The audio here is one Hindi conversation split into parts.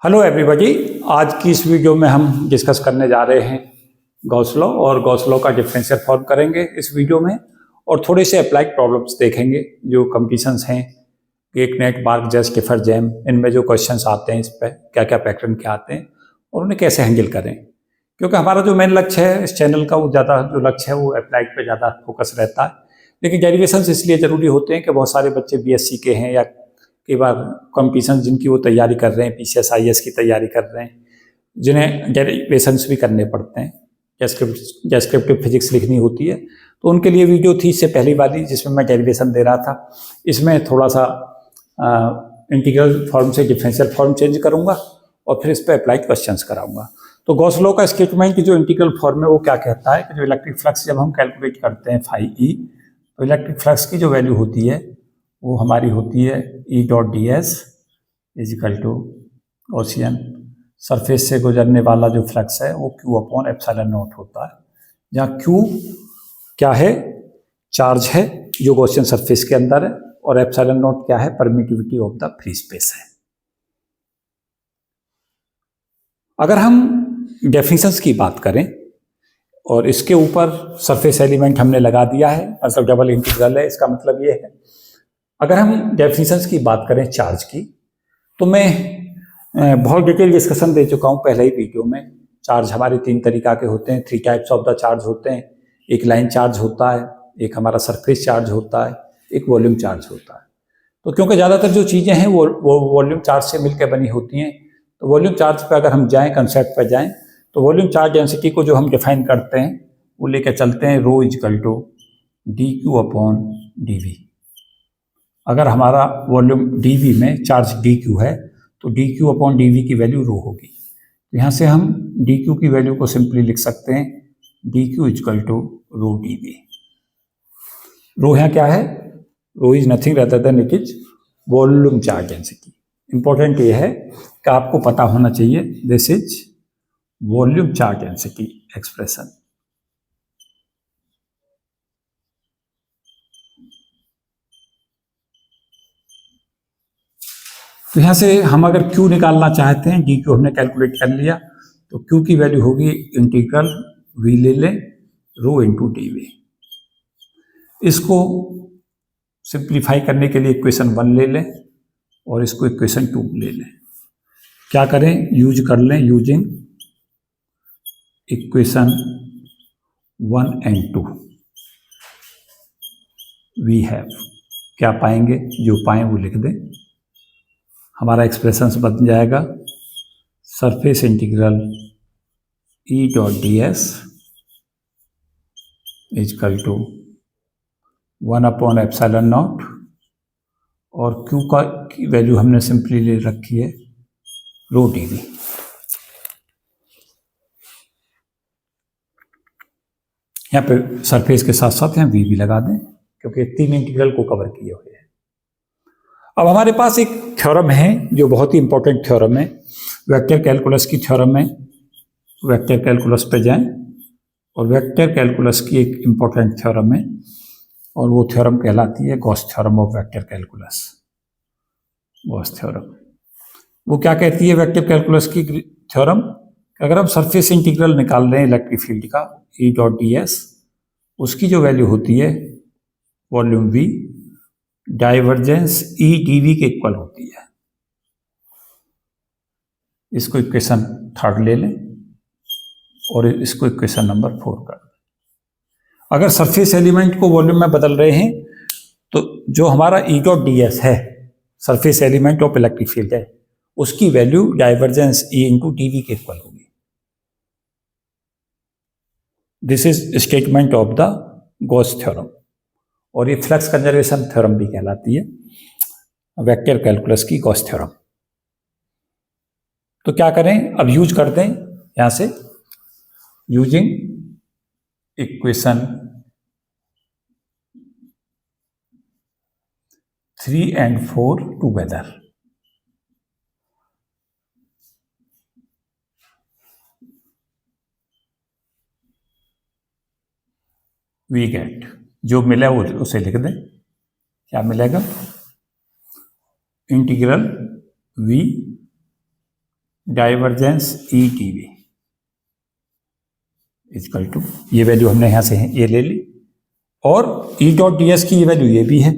Hello everybody. आज की इस वीडियो में हम डिस्कस करने जा रहे हैं गॉस लॉ और गॉस लॉ का डिफरेंशियल फॉर्म करेंगे इस वीडियो में, और थोड़े से अप्लाइड प्रॉब्लम्स देखेंगे जो कंपटीशंस हैं, एक net mark just differ jam, इनमें जो क्वेश्चंस आते हैं इस पर क्या क्या पैटर्न के आते हैं और उन्हें कैसे हैंडल करें। क्योंकि हमारा जो मेन लक्ष्य है इस चैनल का, वो ज़्यादा जो लक्ष्य है वो अप्लाइड पे ज़्यादा फोकस रहता है। लेकिन डेरिवेशंस इसलिए ज़रूरी होते हैं कि बहुत सारे बच्चे बीएससी के हैं या कई बार कॉम्पिटिशन जिनकी वो तैयारी कर रहे हैं, पीसीएस आईएएस की तैयारी कर रहे हैं, जिन्हें डेरिवेशंस भी करने पड़ते हैं, डिस्क्रिप्टिव फिजिक्स लिखनी होती है, तो उनके लिए वीडियो थी इससे पहली वाली जिसमें मैं डेरिवेशन दे रहा था। इसमें थोड़ा सा इंटीग्रल फॉर्म से डिफरेंशियल फॉर्म चेंज करूंगा और फिर इस पर अप्लाइड क्वेश्चंस कराऊंगा। तो गॉस लॉ का स्टेटमेंट की जो इंटीग्रल फॉर्म है वो क्या कहता है कि जो इलेक्ट्रिक फ्लक्स जब हम कैलकुलेट करते हैं फाई ई, तो इलेक्ट्रिक फ्लक्स की जो वैल्यू होती है वो हमारी होती है E dot D S equal to ocean surface से गुजरने वाला जो फ्लक्स है वो क्यू अपॉन एप्सिलॉन नॉट होता है, जहाँ क्यू क्या है, चार्ज है जो गॉसियन सरफेस के अंदर है, और एप्सिलॉन नॉट क्या है, permittivity of the free space है। अगर हम डेफिनेशंस की बात करें और इसके ऊपर सरफेस एलिमेंट हमने लगा दिया है, मतलब डबल इंटीग्रल है, इसका मतलब ये है अगर हम डेफिनेशंस की बात करें चार्ज की, तो मैं बहुत डिटेल डिस्कशन दे चुका हूँ पहले ही वीडियो में। चार्ज हमारे तीन तरीका के होते हैं, 3 टाइप्स ऑफ द चार्ज होते हैं। एक लाइन चार्ज होता है, एक हमारा सरफेस चार्ज होता है, एक वॉल्यूम चार्ज होता है। तो क्योंकि ज़्यादातर जो चीज़ें हैं वो वॉल्यूम चार्ज से मिलकर बनी होती हैं, तो वॉल्यूम चार्ज पर अगर हम जाएँ, कंसेप्ट पर जाएँ, तो वॉल्यूम चार्ज डेंसिटी को जो हम डिफाइन करते हैं वो लेकर चलते हैं rho is equal to D Q upon D V. अगर हमारा वॉल्यूम dV में चार्ज dQ है तो dQ अपॉन dV की वैल्यू रो होगी। तो यहाँ से हम dQ की वैल्यू को सिंपली लिख सकते हैं dQ equal to rho dV। Rho यहाँ क्या है, रो इज नथिंग रहता then it is volume charge density. Important ये है कि आपको पता होना चाहिए this is volume charge density expression. तो यहाँ से हम अगर Q निकालना चाहते हैं, DQ हमने कैलकुलेट कर लिया, तो Q की वैल्यू होगी इंटीग्रल V ले लें रो इंटू डी वी। इसको सिंप्लीफाई करने के लिए इक्वेशन 1 ले लें और इसको इक्वेशन 2 ले लें। क्या करें, यूज कर लें using equation 1 and 2। We have, क्या पाएंगे, जो पाएं वो लिख दें। हमारा एक्सप्रेशंस बन जाएगा surface integral E dot D S equal to 1 upon epsilon naught, और क्यू का की वैल्यू हमने सिंपली ले रखी है रो डी वी। यहाँ पे सरफेस के साथ साथ यहाँ वी भी लगा दें क्योंकि 3 इंटीग्रल को कवर किए हुए हैं। अब हमारे पास एक थ्योरम है जो बहुत ही इंपॉर्टेंट थ्योरम है, वेक्टर कैलकुलस की थ्योरम है। वेक्टर कैलकुलस पे जाएं और वेक्टर कैलकुलस की एक इंपॉर्टेंट थ्योरम है और वो थ्योरम कहलाती है Gauss theorem of vector calculus. Gauss theorem वो क्या कहती है, वेक्टर कैलकुलस की थ्योरम, अगर हम सरफेस इंटीग्रल निकाल रहे हैं इलेक्ट्रिक फील्ड का ई डॉट डी एस, उसकी जो वैल्यू होती है volume we divergence E DV के इक्वल होती है। इसको इक्वेशन 3 ले लें और इसको इक्वेशन नंबर 4 कर दें। अगर सरफेस एलिमेंट को वॉल्यूम में बदल रहे हैं तो जो हमारा ई डॉट डी एस है, surface element of electric field है, उसकी value divergence E into DV के इक्वल होगी। This is statement of the Gauss theorem, और ये फ्लक्स कंजर्वेशन थ्योरम भी कहलाती है, वेक्टर कैलकुलस की गॉस थ्योरम। तो क्या करें, अब यूज करते हैं यहां से using equation 3 and 4 together. We get, जो मिला वो उसे लिख दें। क्या मिलेगा, integral V divergence E T V equal to, ये वैल्यू हमने यहां से ये ले ली, और ई डॉट डी एस की ये वैल्यू ये भी है।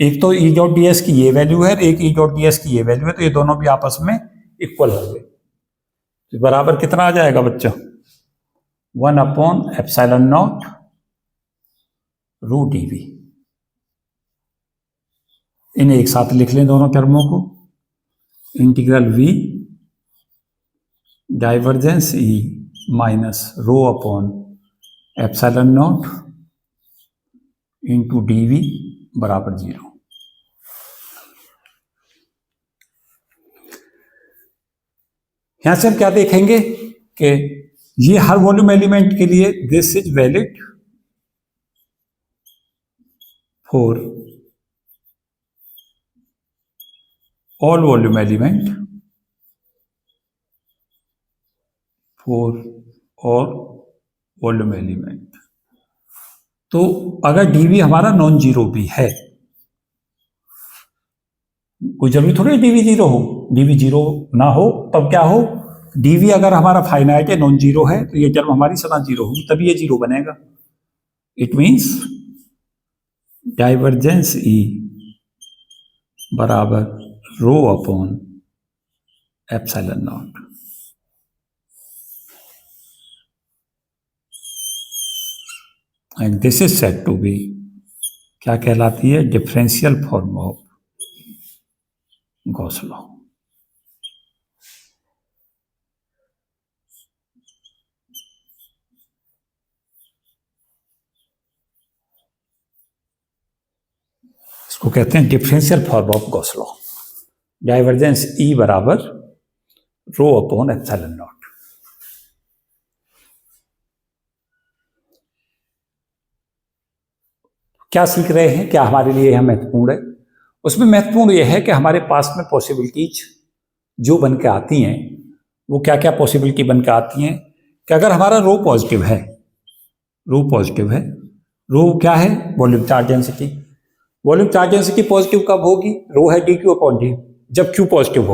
एक तो ई डॉट डी एस की ये वैल्यू है, एक ई डॉट डी एस की ये वैल्यू है, तो ये दोनों भी आपस में इक्वल हो गए। तो बराबर कितना आ जाएगा बच्चों? 1/ε0 रूट डी वी। इन्हें एक साथ लिख लें दोनों टर्मों को, integral V divergence E minus ρ/ε0 into D V बराबर 0। यहां से हम क्या देखेंगे कि ये हर वॉल्यूम एलिमेंट के लिए this is valid for all volume element for और वॉल्यूम एलिमेंट। तो अगर डीवी हमारा नॉन जीरो भी है, कोई जरूरी थोड़ी डीवी जीरो हो, डीवी जीरो ना हो तब क्या हो, डीवी अगर हमारा फाइनाइट है, नॉन जीरो है, तो ये टर्म हमारी सदा जीरो होगी, तभी ये जीरो बनेगा। इट मींस डाइवर्जेंस ई बराबर ρ/ε0। And this is said to be, क्या कहलाती है? Differential form of Gauss law. इसको कहते हैं differential form of Gauss law. Divergence E बराबर ρ/ε0। क्या सीख रहे हैं, क्या हमारे लिए यह महत्वपूर्ण है? उसमें महत्वपूर्ण यह है कि हमारे पास में पॉसिबिलिटीज जो बन के आती हैं, वो क्या क्या पॉसिबिलिटी बन के आती हैं कि अगर हमारा रो पॉजिटिव है, रो क्या है? Volume charge density. Volume charge density positive कब होगी? रो है डी क्यू अपॉन डी, जब क्यू पॉजिटिव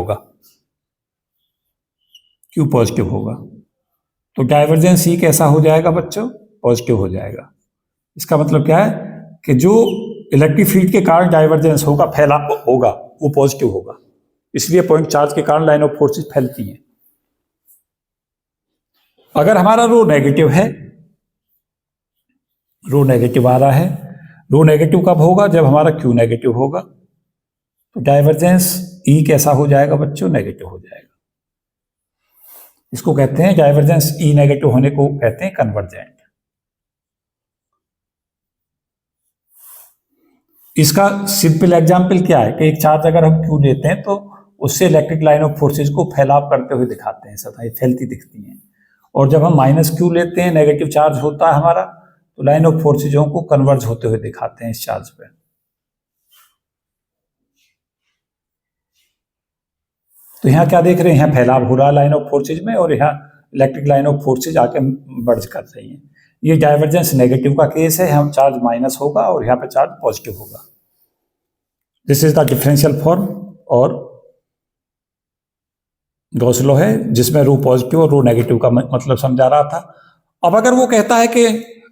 होगा, तो डाइवर्जेंस ई कैसा हो जाएगा बच्चों? पॉजिटिव हो जाएगा। इसका मतलब क्या है कि जो इलेक्ट्रिक फील्ड के कारण डाइवर्जेंस होगा, फैला होगा, वो पॉजिटिव होगा। इसलिए पॉइंट चार्ज के कारण लाइन ऑफ फोर्सेस फैलती हैं। अगर हमारा रो नेगेटिव है, रो नेगेटिव आ रहा है, रो नेगेटिव कब होगा? जब हमारा क्यू नेगेटिव होगा, तो डाइवर्जेंस ई कैसा हो जाएगा बच्चों? नेगेटिव हो जाएगा। इसको कहते हैं, डाइवर्जेंस ई नेगेटिव होने को कहते हैं कन्वर्जेंट। इसका सिंपल एग्जाम्पल क्या है कि एक चार्ज अगर हम क्यू लेते हैं तो उससे इलेक्ट्रिक लाइन ऑफ फोर्सेज को फैलाव करते हुए दिखाते हैं, सदा फैलती दिखती हैं। और जब हम माइनस क्यू लेते हैं, नेगेटिव चार्ज होता है हमारा, तो लाइन ऑफ फोर्सेजों को कन्वर्ज होते हुए दिखाते हैं इस चार्ज पे। तो यहाँ क्या देख रहे हैं? यहाँ फैलाव हो रहा है लाइन ऑफ फोर्सेज में, और यहाँ इलेक्ट्रिक लाइन ऑफ फोर्सेज आके बर्ज कर रही हैं। ये डाइवर्जेंस नेगेटिव का केस है, यहाँ चार्ज माइनस होगा और यहाँ पे चार्ज पॉजिटिव होगा। This is the differential form और गॉस लॉ है, जिसमें रो पॉजिटिव और रो नेगेटिव का मतलब समझा रहा था। अब अगर वो कहता है कि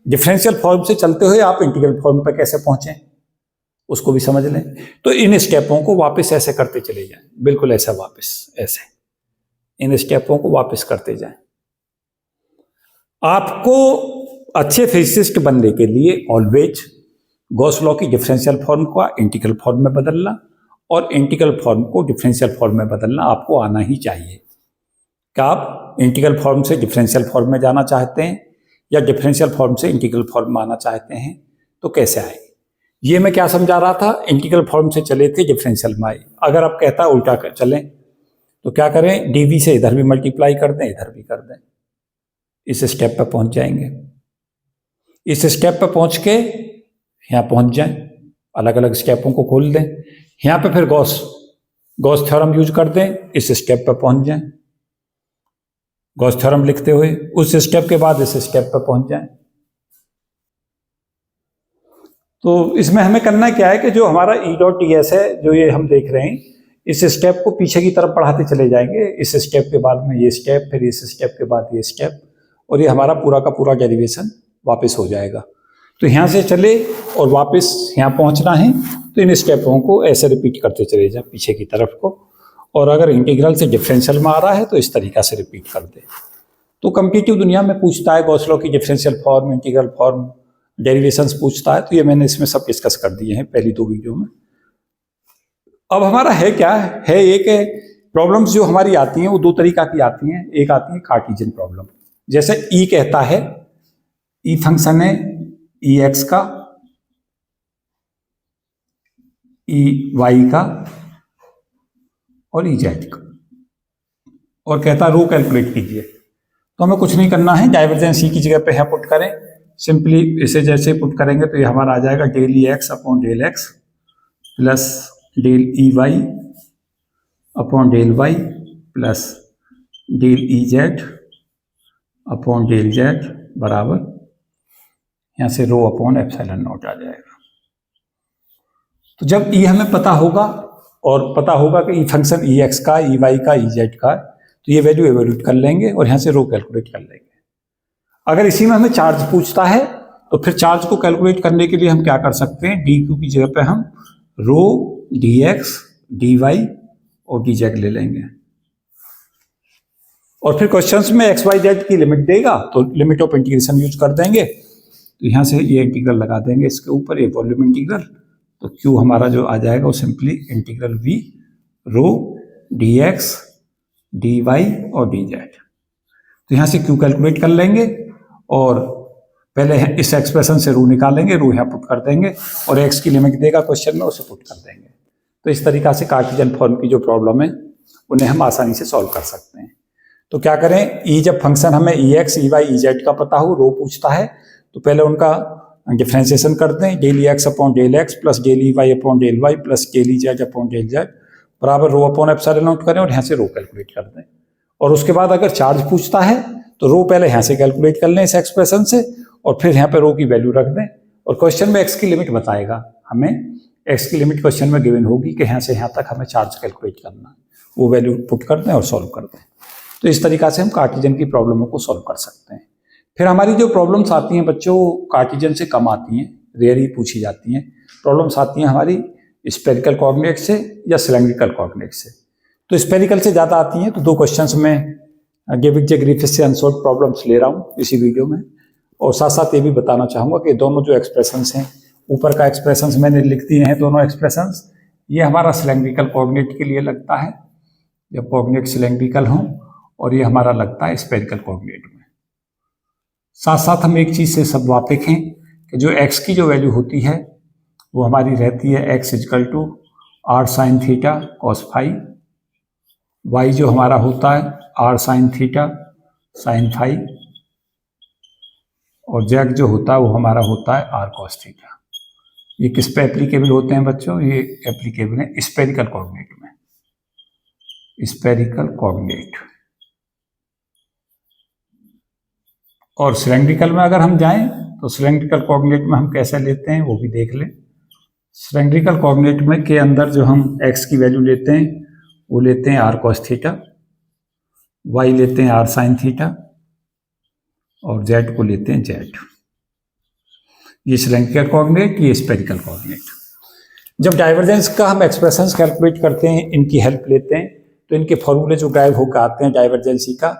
डिफरेंशियल फॉर्म से चलते हुए आप इंटीग्रल फॉर्म पर कैसे पहुंचे, उसको भी समझ लें। तो इन स्टेपों को वापस ऐसे करते चले जाएं, बिल्कुल ऐसा, वापस ऐसे इन स्टेपों को वापस करते जाएं। आपको अच्छे फिजिसिस्ट बनने के लिए ऑलवेज गॉस लॉ की डिफरेंशियल फॉर्म को इंटीग्रल फॉर्म में बदलना और इंटीग्रल फॉर्म को डिफरेंशियल फॉर्म में बदलना आपको आना ही चाहिए। क्या आप इंटीग्रल फॉर्म से डिफरेंशियल फॉर्म में जाना चाहते हैं या डिफरेंशियल फॉर्म से इंटीग्रल फॉर्म में आना चाहते हैं, तो कैसे आए? ये मैं क्या समझा रहा था, इंटीग्रल फॉर्म से चले थे, डिफरेंशियल में आए। अगर आप कहता है उल्टा कर चलें, तो क्या करें? डीवी से इधर भी मल्टीप्लाई कर दें, इधर भी कर दें, इस स्टेप पर पहुंच जाएंगे। इस स्टेप पर पहुंच के यहाँ पहुंच जाएं, अलग अलग स्टेपों को खोल दें, यहाँ पे फिर गॉस थ्योरम यूज कर दें, इस स्टेप पर पहुंच जाएं, गॉस थ्योरम लिखते हुए उस स्टेप के बाद इस स्टेप पर पहुंच जाएं। तो इसमें हमें करना क्या है कि जो हमारा ई डॉट टी एस है, जो ये हम देख रहे हैं, इस स्टेप को पीछे की तरफ बढ़ाते चले जाएंगे, इस स्टेप के बाद में ये स्टेप, फिर इस स्टेप के बाद ये स्टेप, और ये हमारा पूरा का पूरा डेरिवेशन वापस हो जाएगा। तो यहाँ से चले और वापस यहाँ पहुँचना है, तो इन स्टेपों को ऐसे रिपीट करते चले जाए पीछे की तरफ को, और अगर इंटीग्रल से डिफरेंशियल में आ रहा है तो इस तरीका से रिपीट कर दे। तो कम्पिटिटिव दुनिया में पूछता है गॉस लॉ की differential form, integral form, derivations पूछता है, तो ये मैंने इसमें सब डिस्कस कर दिए हैं पहली 2 वीडियो में। अब हमारा है क्या है, एक प्रॉब्लम्स जो हमारी आती हैं वो 2 तरीका की आती हैं। एक आती है कार्टेशियन प्रॉब्लम, जैसे ई कहता है, ई फंक्शन है ई एक्स का, ई वाई का और ई जेड का, और कहता है रो कैलकुलेट कीजिए। तो हमें कुछ नहीं करना है, डाइवर्जेंस ई की जगह पे है पुट करें, सिंपली इसे जैसे पुट करेंगे तो ये हमारा आ जाएगा del E X upon del X plus del E Y upon del Y plus del E Z upon del Z बराबर यहाँ से रो अपॉन एप्सिलॉन नॉट आ जाएगा। तो जब ई हमें पता होगा और पता होगा कि ई फंक्शन ई एक्स का, ई वाई का, ई जेड का, तो ये वैल्यू एवेल्यूट कर लेंगे और यहाँ से रो कैलकुलेट कर लेंगे। अगर इसी में हमें चार्ज पूछता है तो फिर चार्ज को कैलकुलेट करने के लिए हम क्या कर सकते हैं, डी क्यू की जगह पे हम रो डी एक्स डी वाई और डी जेड ले लेंगे, और फिर क्वेश्चंस में एक्स वाई जेड की लिमिट देगा तो लिमिट ऑफ इंटीग्रेशन यूज कर देंगे। तो यहाँ से ये इंटीग्रल लगा देंगे इसके ऊपर, ये वॉल्यूम इंटीग्रल, तो क्यू हमारा जो आ जाएगा वो simply integral V rho D X D Y और डी जेड। तो यहाँ से क्यू कैलकुलेट कर लेंगे और पहले इस एक्सप्रेशन से रो निकालेंगे, रो यहाँ पुट कर देंगे और एक्स की लिमिट देगा क्वेश्चन में, उसे पुट कर देंगे। तो इस तरीका से कार्टेशियन फॉर्म की जो प्रॉब्लम है उन्हें हम आसानी से सॉल्व कर सकते हैं। तो क्या करें, ई जब फंक्शन हमें E X E Y E Z का पता हो, रो पूछता है, तो पहले उनका डिफ्रेंसिएशन कर दें, del E X upon del X plus del E Y upon del Y plus del E Z upon del Z बराबर रो अपॉन एप्सिलॉन नॉट करें और यहाँ से रो कैलकुलेट कर दें। और उसके बाद अगर चार्ज पूछता है तो रो पहले यहाँ से कैलकुलेट कर लें इस एक्सप्रेशन से, और फिर यहाँ पे रो की वैल्यू रख दें, और क्वेश्चन में एक्स की लिमिट बताएगा हमें, एक्स की लिमिट क्वेश्चन में गिवन होगी कि यहाँ से यहाँ तक हमें चार्ज कैलकुलेट करना है, वो वैल्यू पुट कर दें और सॉल्व कर दें। तो इस तरीका से हम कार्टेशियन की प्रॉब्लमों को सॉल्व कर सकते हैं। फिर हमारी जो प्रॉब्लम्स आती हैं बच्चों, कार्टेशियन से कम आती हैं, रेयर ही पूछी जाती हैं। प्रॉब्लम्स आती हैं हमारी स्फेरिकल कोऑर्डिनेट से या सिलेंड्रिकल कोऑर्डिनेट से। तो स्फेरिकल से ज़्यादा आती हैं, तो 2 क्वेश्चंस में डेविड जे ग्रिफिथ से अनसॉल्व्ड प्रॉब्लम्स ले रहा हूँ इसी वीडियो में, और साथ साथ ये भी बताना चाहूँगा कि दोनों जो एक्सप्रेशंस हैं, ऊपर का एक्सप्रेशंस मैंने लिख दिए हैं दोनों एक्सप्रेशंस, ये हमारा सिलेंड्रिकल कोऑर्डिनेट के लिए लगता है जब कोऑर्डिनेट सिलेंड्रिकल हों, और ये हमारा लगता है स्फेरिकल कोऑर्डिनेट में। साथ साथ हम एक चीज़ से सब वाकिफ हैं कि जो एक्स की जो वैल्यू होती है वो हमारी रहती है X is equal to R sine theta cos phi, Y जो हमारा होता है R sine theta sine phi, और जेड जो होता है वो हमारा होता है आर कॉस थीटा। ये किस पे एप्लीकेबल होते हैं बच्चों, ये एप्लीकेबल है स्फेरिकल कोऑर्डिनेट में, स्फेरिकल कोऑर्डिनेट। और सिलेंड्रिकल में अगर हम जाएं तो सिलेंड्रिकल कोऑर्डिनेट में हम कैसे लेते हैं वो भी देख लें। सिलेंड्रिकल कोऑर्डिनेट में के अंदर जो हम एक्स की वैल्यू लेते हैं वो लेते हैं आर कॉस थीटा, वाई लेते हैं आर साइन थीटा, और जेड को लेते हैं जेड। ये सिलेंड्रिकल कोऑर्डिनेट, ये स्फेरिकल कोऑर्डिनेट। जब डाइवर्जेंस का हम एक्सप्रेशंस कैलकुलेट करते हैं, इनकी हेल्प लेते हैं, तो इनके फॉर्मूले जो ड्राइव होकर आते हैं डाइवर्जेंसी का,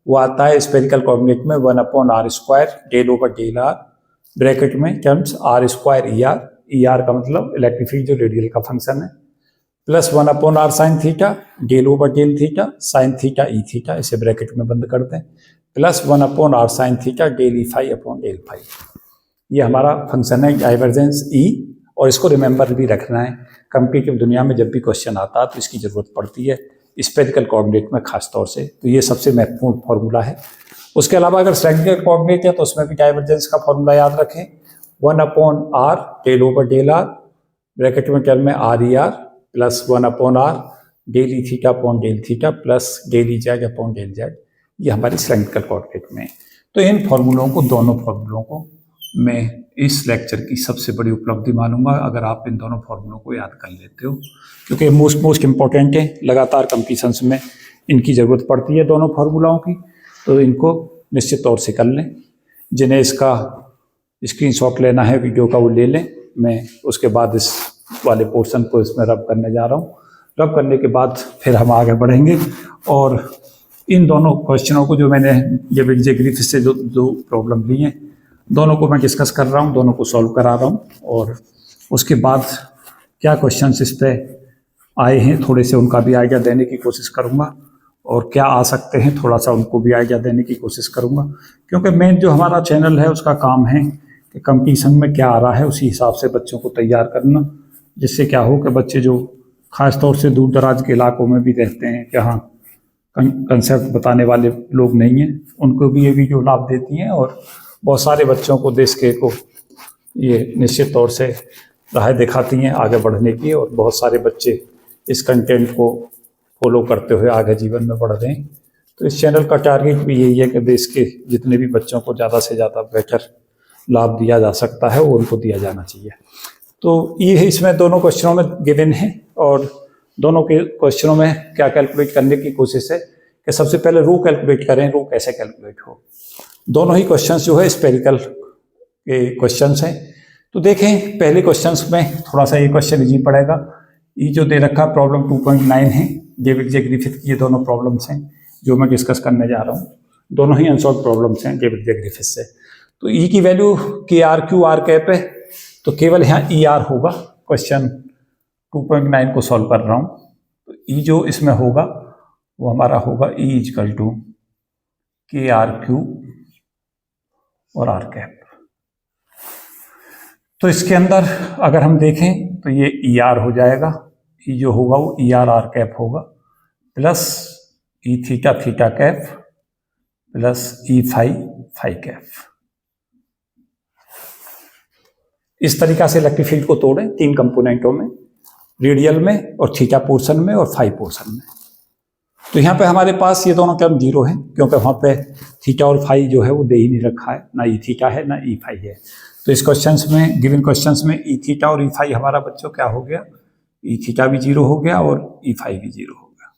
वो आता है स्फेरिकल कोऑर्डिनेट में 1/r² del over del R, bracket में टर्म्स r² ई आर का मतलब इलेक्ट्रिक फील्ड जो रेडियल का फंक्शन है, plus 1/r sine theta del over del theta sine theta E theta, इसे ब्रैकेट में बंद कर दें, plus 1/r sine theta del E phi upon del phi. ये हमारा फंक्शन है डाइवर्जेंस ई, और इसको रिमेंबर भी रखना है, कम्पिटिटिव दुनिया में जब भी क्वेश्चन आता है तो इसकी जरूरत पड़ती है, स्फेरिकल कोऑर्डिनेट में खास तौर से। तो ये सबसे महत्वपूर्ण फॉर्मूला है। उसके अलावा अगर सिलेंड्रिकल कोऑर्डिनेट है तो उसमें भी डाइवर्जेंस का फॉर्मूला याद रखें, 1/r del over del R, bracket में टर्म में R E R, plus 1/r del E theta upon del theta plus del E Z upon del Z. ये हमारी सिलेंड्रिकल कोऑर्डिनेट में है। तो इन फॉर्मूलों को, दोनों फॉर्मूलों को मैं इस लेक्चर की सबसे बड़ी उपलब्धि मानूंगा अगर आप इन दोनों फॉर्मूलों को याद कर लेते हो, क्योंकि मोस्ट इम्पोर्टेंट है। लगातार कंपटीशंस में इनकी ज़रूरत पड़ती है दोनों फार्मूलाओं की, तो इनको निश्चित तौर से कर लें। जिन्हें इसका स्क्रीनशॉट लेना है वीडियो का वो ले लें। मैं उसके बाद इस वाले पोर्शन को इसमें रब करने जा रहा हूँ। रब करने के बाद फिर हम आगे बढ़ेंगे और इन दोनों क्वेश्चनों को जो मैंने ये विजय ग्रिफिथ से जो प्रॉब्लम ली हैं दोनों को मैं डिस्कस कर रहा हूँ, दोनों को सॉल्व करा रहा हूँ, और उसके बाद क्या क्वेश्चंस इस पे आए हैं थोड़े से उनका भी आइडिया देने की कोशिश करूँगा, और क्या आ सकते हैं थोड़ा सा उनको भी आइडिया देने की कोशिश करूँगा। क्योंकि मेन जो हमारा चैनल है उसका काम है कि कंपटीशन में क्या आ रहा है उसी हिसाब से बच्चों को तैयार करना, जिससे क्या हो कि बच्चे जो खास तौर से दूर दराज के इलाकों में भी रहते हैं, जहाँ कंसेप्ट बताने वाले लोग नहीं हैं, उनको भी ये वीडियो लाभ देती हैं, और बहुत सारे बच्चों को देश के को ये निश्चित तौर से राह दिखाती हैं आगे बढ़ने की, और बहुत सारे बच्चे इस कंटेंट को फॉलो करते हुए आगे जीवन में बढ़ रहे हैं। तो इस चैनल का टारगेट भी यही है कि देश के जितने भी बच्चों को ज़्यादा से ज़्यादा बेटर लाभ दिया जा सकता है वो उनको दिया जाना चाहिए। तो ये इसमें दोनों क्वेश्चनों में गिवन है, और दोनों के क्वेश्चनों में क्या कैलकुलेट करने की कोशिश है कि सबसे पहले रो कैलकुलेट करें। रो कैसे कैलकुलेट हो, दोनों ही क्वेश्चंस जो है स्पेरिकल के क्वेश्चंस हैं। तो देखें पहले क्वेश्चंस में थोड़ा सा ये क्वेश्चन इजी पड़ेगा। ये जो दे रखा प्रॉब्लम 2.9 है, जे विजय ग्रिफिथ की ये दोनों प्रॉब्लम्स हैं जो मैं डिस्कस करने जा रहा हूँ। दोनों ही अनसॉल्व प्रॉब्लम्स हैं जे विजय ग्रिफिथ से। तो ई की वैल्यू के आर क्यू आर कैप है, तो केवल यहाँ ई आर होगा। क्वेश्चन 2.9 को सॉल्व कर रहा हूँ, तो ई जो इसमें होगा वो हमारा होगा ई इजकल टू के आर क्यू और आर कैप। तो इसके अंदर अगर हम देखें तो ये ई आर हो जाएगा, ई जो होगा वो ई आर आर कैप होगा, plus E theta theta cap plus E phi phi cap. इस तरीका से इलेक्ट्रिक फील्ड को तोड़ें तीन कंपोनेंटों में, रेडियल में और थीटा पोर्शन में और फाई पोर्शन में। तो यहाँ पे हमारे पास ये दोनों टर्म जीरो है, क्योंकि वहाँ पे थीटा और फाई जो है वो दे ही नहीं रखा है, ना ई थीटा है ना ई फाई है। तो इस क्वेश्चंस में, गिवन क्वेश्चंस में ई थीटा और ई फाई हमारा बच्चों क्या हो गया, ई थीटा भी जीरो हो गया और ई फाई भी जीरो हो गया,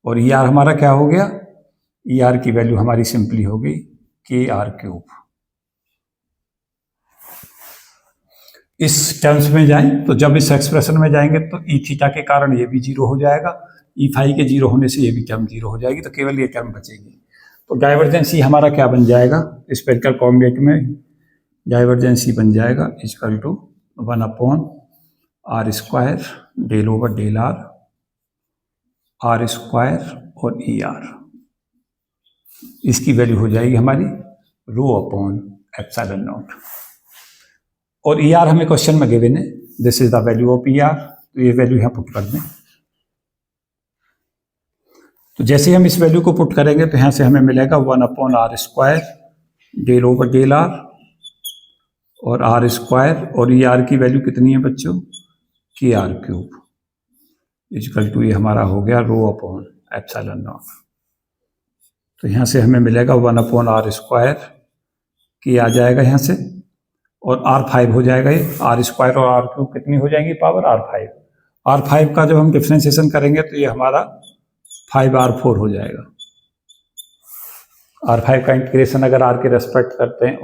और ई आर हमारा क्या हो गया, ई आर की वैल्यू हमारी सिंपली हो गई के आर क्यूब। इस टर्म्स में जाएं तो जब इस एक्सप्रेशन में जाएंगे तो ई थीटा के कारण ये भी जीरो हो जाएगा, ई फाई के जीरो होने से ये भी टर्म जीरो हो जाएगी, तो केवल ये टर्म बचेगी। तो डाइवर्जेंसी हमारा क्या बन जाएगा, स्पेरिकल कोऑर्डिनेट में डाइवर्जेंसी बन जाएगा equal to 1/r square del over del R square और ई आर। इसकी वैल्यू हो जाएगी हमारी रो अपॉन एप्सिलॉन नॉट, और ई आर हमें क्वेश्चन में गिवन है, this is the value of E R. तो ये वैल्यू यहाँ पुट कर दें। तो जैसे हम इस वैल्यू को पुट करेंगे तो यहाँ से हमें मिलेगा 1/r square del over del R और आर स्क्वायर, और ई आर की वैल्यू कितनी है बच्चों, के आर क्यूब इक्वल टू ये हमारा हो गया रो अपॉन एप्सिलॉन नॉट। तो यहाँ से हमें मिलेगा 1/r स्क्वायर के आ जाएगा यहाँ से, और R5 हो जाएगा ये, आर स्क्वायर और आर क्यूब कितनी हो जाएंगी पावर R5। R5 का जब हम डिफ्रेंसिएशन करेंगे तो ये हमारा 5R4 हो जाएगा। R5 का इंटीग्रेशन अगर R के रेस्पेक्ट करते हैं,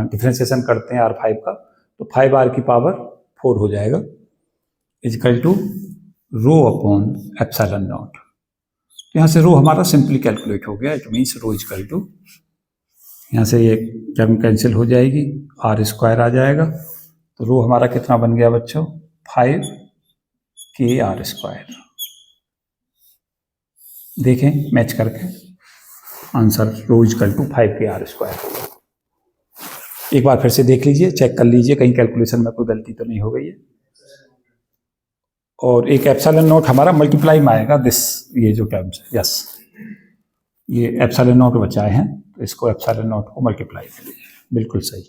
डिफ्रेंसिएशन करते हैं R5 का, तो 5R की पावर 4 हो जाएगा equal to rho upon epsilon naught. तो यहाँ से रो हमारा सिंपली कैलकुलेट हो गया, it means rho equal to, यहाँ से ये टर्म कैंसिल हो जाएगी, आर स्क्वायर आ जाएगा, तो रो हमारा कितना बन गया बच्चों, 5 के आर स्क्वायर। देखें मैच करके आंसर रो इक्वल टू 5 के आर स्क्वायर होगा। एक बार फिर से देख लीजिए, चेक कर लीजिए कहीं कैलकुलेशन में कोई गलती तो नहीं हो गई है। और एक एप्सिलॉन नॉट हमारा मल्टीप्लाई में आएगा दिस, ये जो टर्म्स है, यस ये एप्सिलॉन नॉट बचाए हैं, तो इसको एप्सिलॉन नॉट को मल्टीप्लाई कर लीजिए, बिल्कुल सही।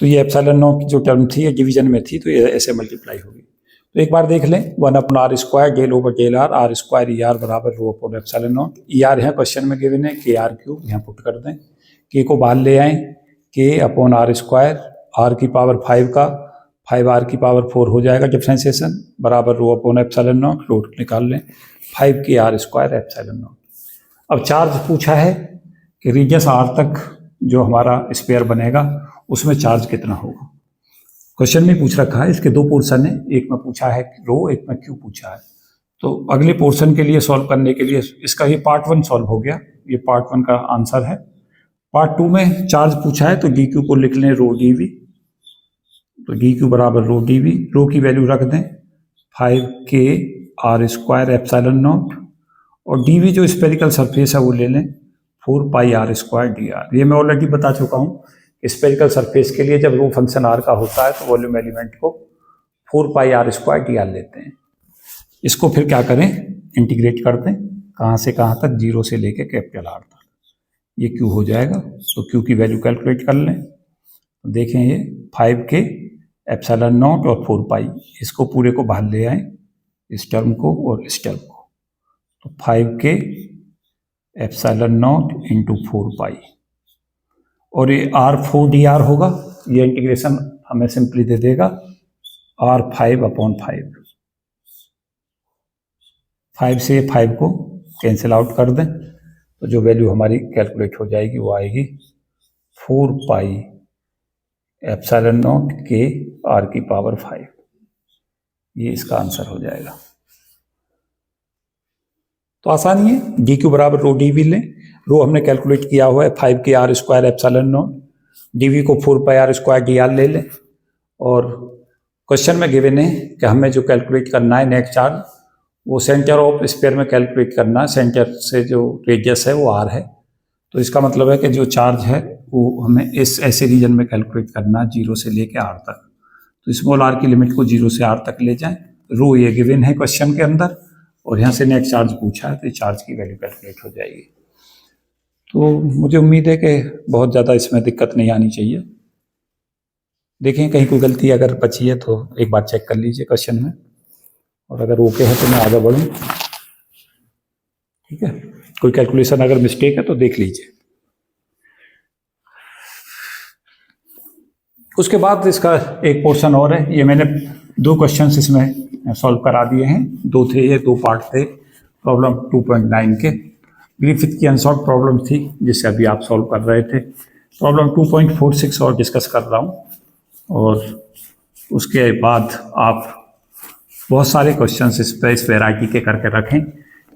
तो ये एप्सिलॉन नॉट की जो टर्म थी ये डिवीजन में थी, तो ये ऐसे मल्टीप्लाई होगी। तो एक बार देख लें, 1/r square del over del R square E R बराबर rho upon epsilon naught. E R यहाँ क्वेश्चन में गिवन है, के आर क्यूब यहाँ पुट कर दें, के को बाहर ले आएँ, के अपॉन आर स्क्वायर, आर की पावर 5 का 5 आर की पावर 4 हो जाएगा डिफ्रेंसिएशन, बराबर rho upon epsilon naught, root निकाल लें 5 के आर स्क्वायर एप्सिलॉन नॉट। अब चार्ज पूछा है कि रीडियस आर तक जो हमारा स्फीयर बनेगा उसमें चार्ज कितना होगा। क्वेश्चन में पूछ रखा है, इसके दो पोर्शन है, एक में पूछा है रो, एक में क्यू पूछा है। तो अगले पोर्शन के लिए सॉल्व करने के लिए इसका ये पार्ट 1 सॉल्व हो गया, ये पार्ट 1 का आंसर है। पार्ट 2 में चार्ज पूछा है तो डी क्यू को लिख लें रो डी वी, तो डी क्यू बराबर रो डी वी, रो की वैल्यू रख दें 5 के आर स्क्वायर एप्सिलॉन नॉट, और डी वी जो स्पेरिकल सरफेस है वो ले लें 4 pi R square D are. ये मैं ऑलरेडी बता चुका हूँ, स्पेरिकल सरफेस के लिए जब रो फंक्शन आर का होता है तो वॉल्यूम एलिमेंट को 4 pi R square D are लेते हैं। इसको फिर क्या करें, इंटीग्रेट कर दें, कहाँ से कहाँ तक, 0 से लेके कैपिटल आर तक, ये क्यू हो जाएगा। तो क्यू की वैल्यू कैलकुलेट कर लें, तो देखें ये 5 के एप्सिलॉन नॉट और 4 पाई, इसको पूरे को बाहर ले आए, इस टर्म को और इस टर्म को, तो 5 के एप्सिलॉन नॉट इंटू 4 पाई, और ये R4 dr होगा, ये इंटीग्रेशन हमें सिंपली दे देगा R5 अपॉन 5, 5 से 5 को कैंसिल आउट कर दें तो जो वैल्यू हमारी कैलकुलेट हो जाएगी वो आएगी 4 पाई एप्सिलॉन नॉट के R की पावर 5, ये इसका आंसर हो जाएगा। तो आसानी है, डी क्यू बराबर रो डी वी लें, रो हमने कैलकुलेट किया हुआ है 5 के R square epsilon naught, D V को 4 pi R square D R ले लें, और क्वेश्चन में गिवन है कि हमें जो कैलकुलेट करना है नेट चार्ज वो सेंटर ऑफ स्फीयर में कैलकुलेट करना है, सेंटर से जो रेडियस है वो आर है, तो इसका मतलब है कि जो चार्ज है वो हमें इस ऐसे रीजन में कैलकुलेट करना है 0 से लेके आर तक। तो स्मॉल आर की लिमिट को 0 से आर तक ले जाएं, रो ये गिवन है क्वेश्चन के अंदर, और यहाँ से नेट चार्ज पूछा है तो चार्ज की वैल्यू कैलकुलेट हो जाएगी। तो मुझे उम्मीद है कि बहुत ज़्यादा इसमें दिक्कत नहीं आनी चाहिए। देखें कहीं कोई गलती अगर बची है तो एक बार चेक कर लीजिए क्वेश्चन में, और अगर ओके है तो मैं आगे बढ़ूँ, ठीक है। कोई कैलकुलेशन अगर मिस्टेक है तो देख लीजिए। उसके बाद इसका एक पोर्शन और है, ये मैंने 2 क्वेश्चंस इसमें सॉल्व करा दिए हैं, 2 थे ये, 2 पार्ट थे प्रॉब्लम 2.9 के। ग्रिफिथ की अनसॉल्व प्रॉब्लम थी जिसे अभी आप सॉल्व कर रहे थे, प्रॉब्लम 2.46 और डिस्कस कर रहा हूँ, और उसके बाद आप बहुत सारे क्वेश्चंस इस वैरायटी के करके रखें,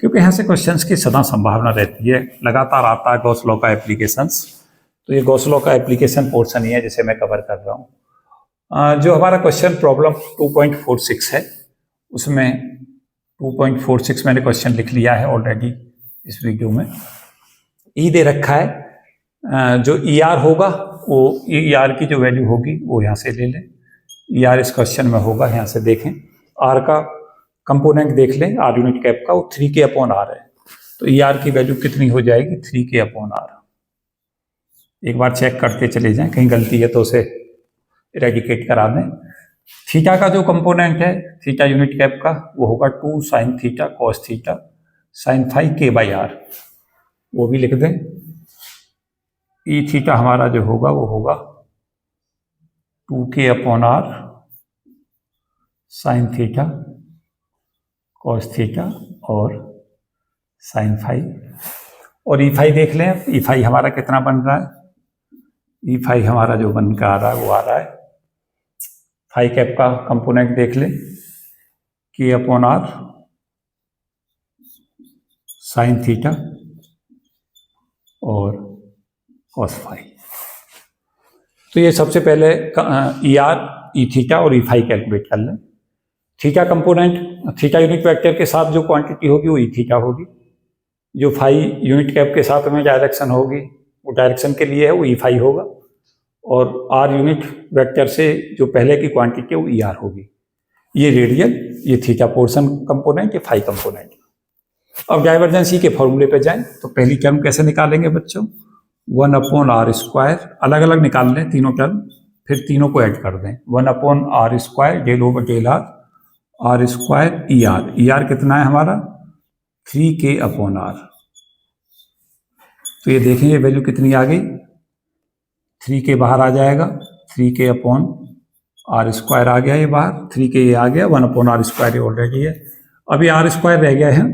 क्योंकि यहाँ से क्वेश्चंस की सदा संभावना रहती है, लगातार आता है गॉस लॉ का एप्लीकेशंस। तो ये गॉस लॉ का एप्लीकेशन पोर्शन ही है जिसे मैं कवर कर रहा हूँ। जो हमारा क्वेश्चन प्रॉब्लम 2.46 है, उसमें 2.46 मैंने क्वेश्चन लिख लिया है ऑलरेडी इस वीडियो में। ई दे रखा है, जो ई आर होगा वो ई आर की जो वैल्यू होगी वो यहाँ से ले लें, ई आर इस क्वेश्चन में होगा, यहाँ से देखें आर का कंपोनेंट देख लें, आर यूनिट कैप का वो 3k अपॉन आर है, तो ई आर की वैल्यू कितनी हो जाएगी 3k अपॉन आर। एक बार चेक करते चले जाएं, कहीं गलती है तो उसे इरेडिकेट करा दें। थीटा का जो कंपोनेंट है थीटा यूनिट कैप का वो होगा 2 sine theta cos theta sine 5k by R, वो भी लिख दें। ई थीटा हमारा जो होगा वो होगा 2k upon R sine theta cos theta और साइन 5, और ई फाई देख लें, ई फाई हमारा कितना बन रहा है, ई फाई हमारा जो बन के आ रहा है वो आ रहा है, फाई कैप का कंपोनेंट देख लें k upon R sine theta और कॉस फाई। तो ये सबसे पहले ई आर ई थीटा और ई फाई कैलकुलेट कर लें। Theta component theta unit vector के साथ जो क्वांटिटी होगी वो ई थीटा होगी, जो फाई यूनिट कैप के साथ में डायरेक्शन होगी वो डायरेक्शन के लिए है वो ई फाई होगा, और आर यूनिट वेक्टर से जो पहले की क्वांटिटी है वो ई आर होगी। ये रेडियल, ये थीटा पोर्शन कंपोनेंट, ये फाई कंपोनेंट। अब डाइवर्जेंसी के फॉर्मूले पे जाएं तो पहली टर्म कैसे निकालेंगे बच्चों, 1 अपॉन आर स्क्वायर, अलग अलग निकाल लें तीनों टर्म, फिर तीनों को ऐड कर दें, 1 upon R square del over del R square E R, E R कितना है हमारा 3k अपॉन आर। तो ये देखें ये वैल्यू कितनी आ गई 3k बाहर आ जाएगा, 3k अपॉन आर स्क्वायर आ गया ये बाहर, 3k ये आ गया, 1 अपॉन आर स्क्वायर ये ऑलरेडी है। अभी आर स्क्वायर रह गया है,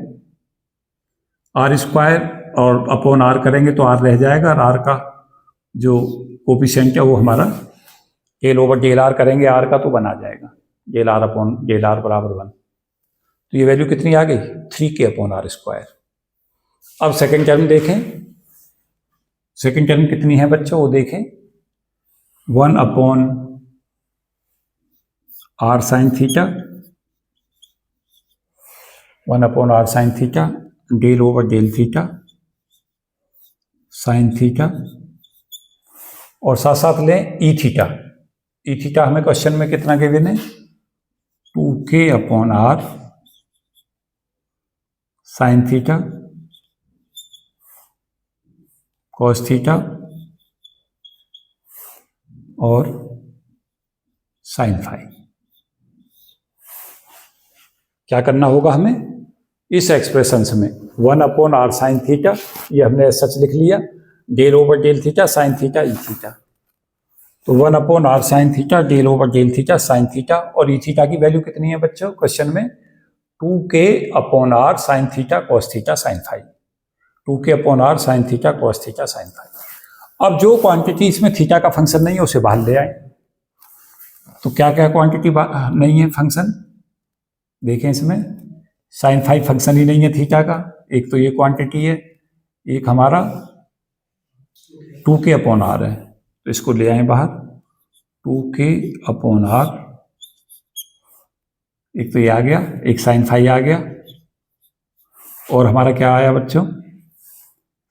आर स्क्वायर और अपॉन आर करेंगे तो आर रह जाएगा, और आर का जो कोफिशिएंट है वो हमारा जेल ओवर जेल आर करेंगे आर का तो 1 आ जाएगा, del R upon del R बराबर 1। तो ये वैल्यू कितनी आ गई, 3k अपॉन आर स्क्वायर। अब सेकेंड टर्म देखें, सेकेंड टर्म कितनी है बच्चों वो देखें, 1 upon R sine theta, 1 upon R sine theta del over del theta sine theta, और साथ साथ लें ई थीटा। ई थीटा हमें क्वेश्चन में कितना गिवन है, 2k upon R sine theta cos theta और साइन फाई। क्या करना होगा हमें इस एक्सप्रेशन में, 1 अपॉन आर साइन थीटा ये हमने सच लिख लिया, del over del theta sine theta E theta, तो 1 upon R sine theta del over del theta sine theta, और ई थीटा की वैल्यू कितनी है बच्चों क्वेश्चन में, 2k upon R sine theta cos theta sine phi, 2k upon R sine theta cos theta sine phi. अब जो क्वांटिटी इसमें थीटा का फंक्शन नहीं है उसे बाहर ले आए। तो क्या क्या क्वांटिटी नहीं है फंक्शन देखें, इसमें साइन फाई फंक्शन ही नहीं है थीटा का, एक तो ये क्वांटिटी है, एक हमारा 2k अपॉन आर है, तो इसको ले आए बाहर, 2k अपॉन आर, एक तो ये आ गया, एक साइन फाई आ गया, और हमारा क्या आया बच्चों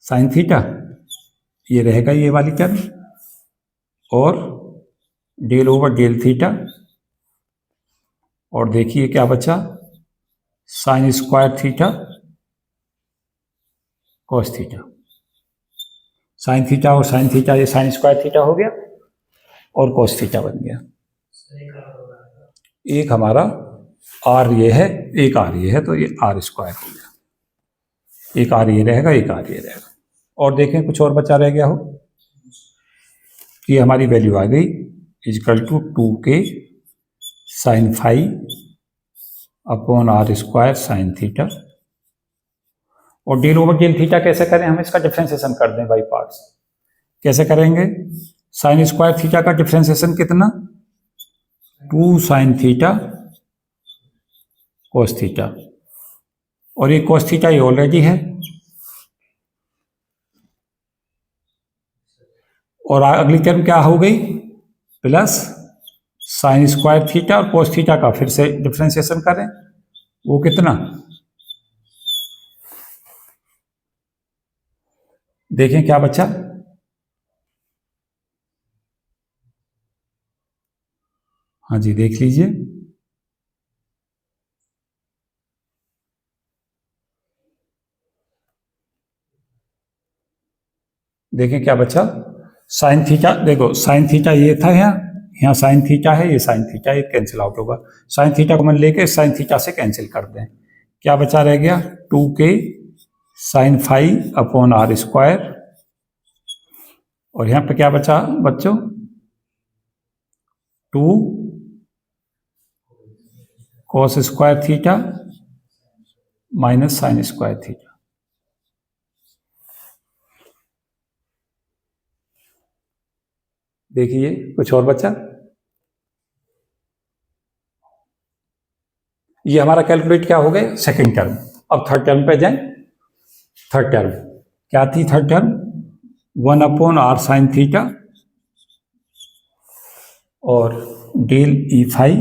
साइन थीटा, ये रहेगा ये वाली टर्म, और डेल ओवर डेल थीटा, और देखिए क्या बचा, sign square theta cos theta, sine theta और साइन थीटा, ये साइन स्क्वायर थीटा हो गया और कॉस थीटा बन गया। एक हमारा आर ये है, एक आर ये है, तो ये आर स्क्वायर हो गया, एक आर ये रहेगा, एक आर ये रहेगा। और देखें कुछ और बचा रह गया हो, कि हमारी वैल्यू आ गई is equal to 2k sine phi upon R square sine theta, और डेल ओवर डेल थीटा कैसे करें, हम इसका डिफ्रेंसिएशन कर दें बाई पार्ट्स। कैसे करेंगे, साइन स्क्वायर थीटा का डिफ्रेंसिएशन कितना, 2 साइन थीटा कोस थीटा, और ये कोस थीटा ये ऑलरेडी है, और अगली टर्म क्या हो गई, प्लस साइन स्क्वायर थीटा और कोस थीटा का फिर से डिफ्रेंसिएशन करें, वो कितना, देखें क्या बचा, हाँ जी देख लीजिए, देखें क्या बचा, साइन थीटा, देखो साइन थीटा ये था, यहाँ साइन थीटा है, ये साइन थीटा, ये कैंसिल आउट होगा, साइन थीटा को मैंने लेके साइन थीटा से कैंसिल कर दें, क्या बचा रह गया, 2k sine phi upon R square, और यहाँ पे क्या बचा बच्चों, 2 cos square theta minus sine square theta. देखिए कुछ और बचा, ये हमारा कैलकुलेट क्या हो गया सेकंड टर्म। अब थर्ड टर्म पे जाएं, थर्ड टर्म क्या थी, third term 1 upon R sine theta और del E phi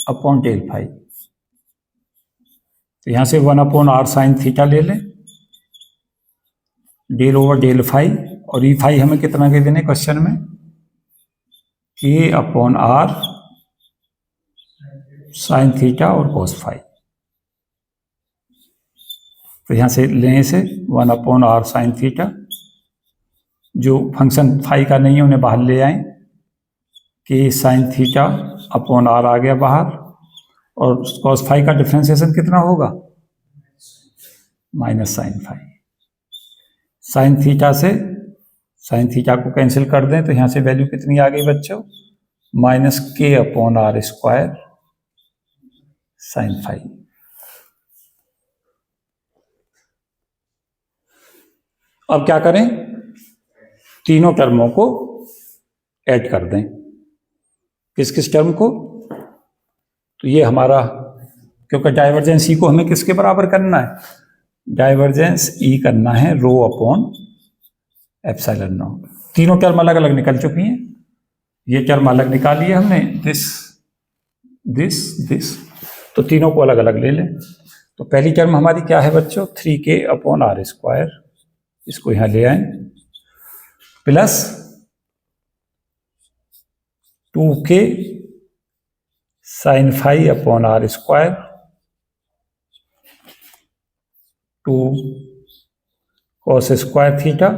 upon del phi, तो यहां से 1 अपॉन आर साइन थीटा ले लें, डेल ओवर डेल फाई, और ई फाई हमें कितना के देने क्वेश्चन में, k upon R sine theta और कोस फाई, तो यहां से लेने से 1 अपॉन आर साइन थीटा, जो फंक्शन फाई का नहीं है उन्हें बाहर ले आए, k sine theta upon R आ गया बाहर, और कॉस फाई का डिफ्रेंसिएशन कितना होगा, minus sine phi, sine theta से साइन थीटा को कैंसिल कर दें तो यहां से वैल्यू कितनी आ गई बच्चों, -k/r² sin फाई। अब क्या करें, तीनों टर्मों को ऐड कर दें। किस किस टर्म को, तो ये हमारा, क्योंकि डाइवर्जेंस ई को हमें किसके बराबर करना है, डाइवर्जेंस ई करना है ρ/ε0। तीनों टर्म अलग अलग निकल चुकी हैं, ये टर्म अलग निकाली है हमने, दिस दिस दिस, तो तीनों को अलग अलग ले लें। तो पहली टर्म हमारी क्या है बच्चों, 3k/r², इसको यहां ले आए, plus 2k sin φ/r², 2 cos² theta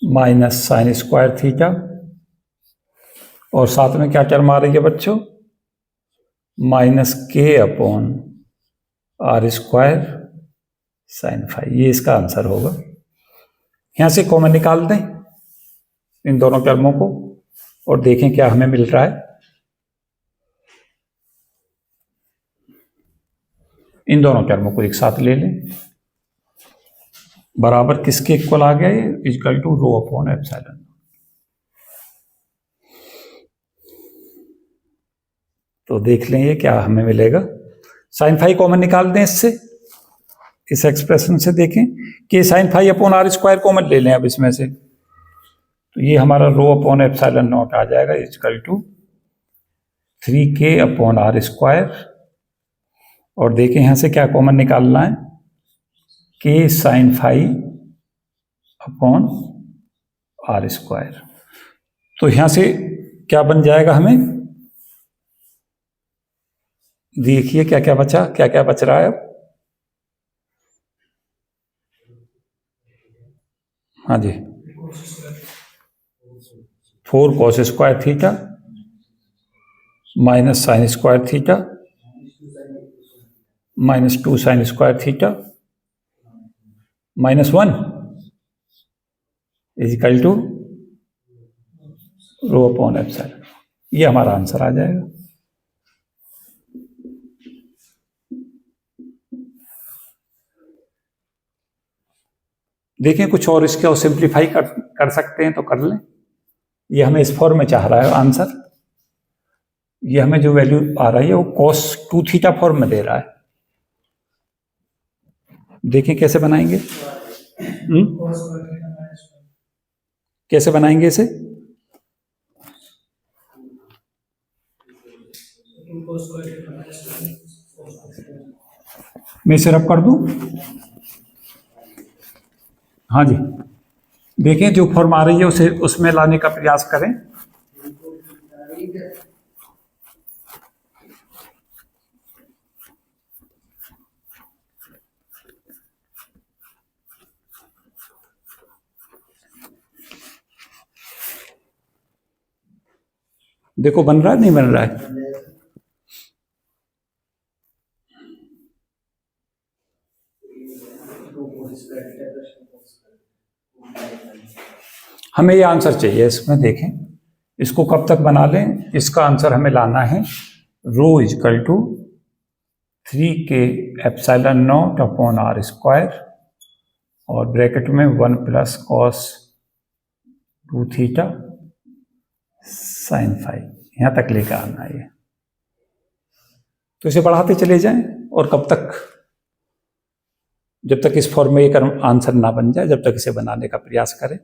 minus sin² theta, और साथ में क्या टर्म आ रही है बच्चों, -k/r² sin फाई। ये इसका आंसर होगा। यहां से कॉमन निकाल दें इन दोनों टर्मों को और देखें क्या हमें मिल रहा है। इन दोनों टर्मों को एक साथ ले लें, बराबर किसके इक्वल आ गया, ये इक्वल टू ρ/ε। तो देख लें ये क्या हमें मिलेगा। साइन फाई कॉमन निकाल दें इससे, इस एक्सप्रेशन से देखें कि sin φ/r² कॉमन ले लें अब इसमें से, तो ये हमारा ρ/ε0 आ जाएगा, इक्वल टू 3k/r², और देखें यहां से क्या कॉमन निकालना है, k sin φ/r²। तो यहां से क्या बन जाएगा, हमें देखिए क्या क्या बचा, क्या क्या बच रहा है अब। हाँ जी, 4 cos² theta minus sin² theta minus 2 sin² theta -1 is equal to ρ/ε। ये हमारा आंसर आ जाएगा। देखें कुछ और इसके और सिंप्लीफाई कर सकते हैं तो कर लें। ये हमें इस फॉर्म में चाह रहा है आंसर, ये हमें जो वैल्यू आ रही है वो cos2 थीटा फॉर्म में दे रहा है। देखें कैसे बनाएंगे, कैसे बनाएंगे इसे, मैं इसे रब कर दूं। हाँ जी, देखें जो फॉर्म आ रही है उसे उसमें लाने का प्रयास करें। देखो बन रहा है नहीं बन रहा है, हमें ये आंसर चाहिए इसमें। देखें इसको कब तक बना लें, इसका आंसर हमें लाना है ρ = 3k/ε0/r² और ब्रैकेट में 1 + cos2 थीटा sin फाई, यहां तक लेकर आना है। तो इसे बढ़ाते चले जाएं और कब तक, जब तक इस फॉर्म में एक आंसर ना बन जाए, जब तक इसे बनाने का प्रयास करें।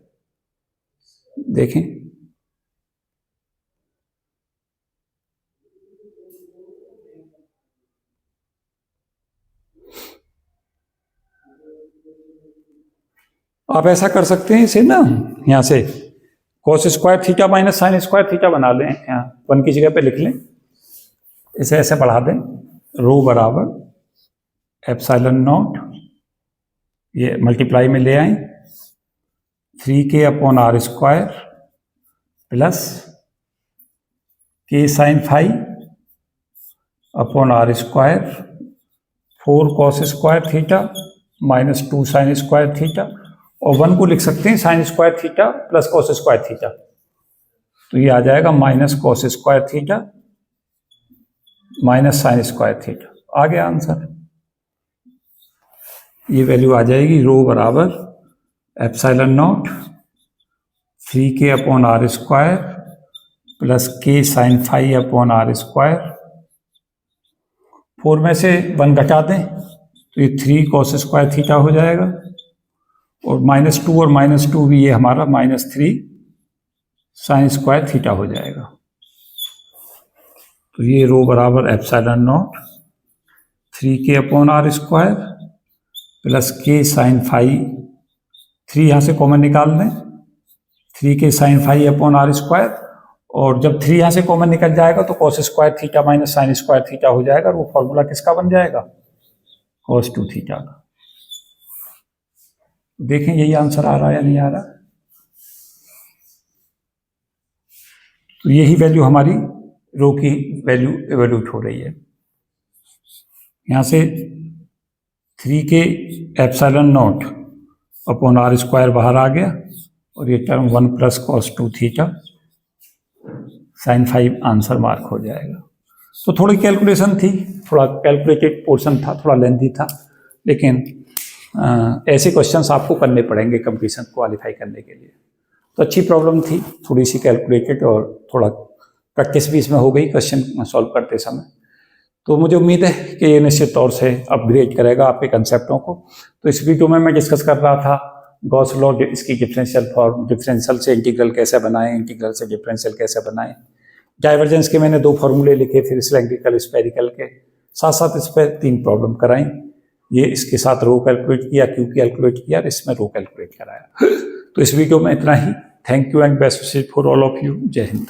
देखें आप ऐसा कर सकते हैं इसे ना, यहां से cos² theta minus sin² theta बना लें, यहाँ 1 की जगह पे लिख लें, इसे ऐसे बढ़ा दें, ρ/ε0, ये मल्टीप्लाई में ले आए 3k/r² plus k sin φ/r², 4 cos² theta minus 2 sin² theta, और 1 को लिख सकते हैं sine square theta plus cos square theta, तो ये आ जाएगा minus cos square theta minus sine square theta. आ गया आंसर। ये वैल्यू आ जाएगी रो बराबर epsilon naught 3k upon R square plus k sine phi upon R square. 4 में से 1 घटा दें तो ये 3 कॉस स्क्वायर थीटा हो जाएगा, और -2 और -2 भी ये हमारा -3 साइन स्क्वायर थीटा हो जाएगा। तो ये रो बराबर epsilon naught 3k upon R square plus k sine phi, 3 यहाँ से कॉमन निकाल लें, 3k sine phi upon R square, और जब 3 यहाँ से कॉमन निकल जाएगा तो cos square theta minus sine square theta हो जाएगा, और वो फॉर्मूला किसका बन जाएगा, कॉस 2 थीटा का। देखें यही आंसर आ रहा है या नहीं आ रहा। तो यही वैल्यू हमारी रो की वैल्यू एवोल्यूट हो रही है। यहाँ से 3k epsilon naught upon R square बाहर आ गया, और ये term 1 plus cos 2 theta sine 5 answer mark हो जाएगा। तो थोड़ी कैलकुलेशन थी, थोड़ा कैलकुलेटेड पोर्शन था, थोड़ा लेंथी था, लेकिन ऐसे क्वेश्चंस आपको करने पड़ेंगे कंपटीशन क्वालिफाई करने के लिए। तो अच्छी प्रॉब्लम थी, थोड़ी सी कैलकुलेटेड, और थोड़ा प्रैक्टिस भी इसमें हो गई क्वेश्चन सॉल्व करते समय। तो मुझे उम्मीद है कि ये निश्चित तौर से अपग्रेड करेगा आपके कंसेप्टों को। तो इस वीडियो में मैं डिस्कस कर रहा था गॉस लॉ, इसकी डिफरेंशियल फॉर्म, डिफरेंशियल से इंटीग्रल कैसे बनाएं, इंटीग्रल से डिफरेंशियल कैसे बनाएं, डाइवर्जेंस के मैंने 2 फार्मूले लिखे, फिर सिलेंड्रिकल स्फेरिकल के साथ साथ इस पर 3 प्रॉब्लम कराई। ये इसके साथ रो कैलकुलेट किया, क्यू कैलकुलेट किया, और इसमें रो कैलकुलेट कराया। तो इस वीडियो में इतना ही। Thank you and best wishes for all of you. जय हिंद।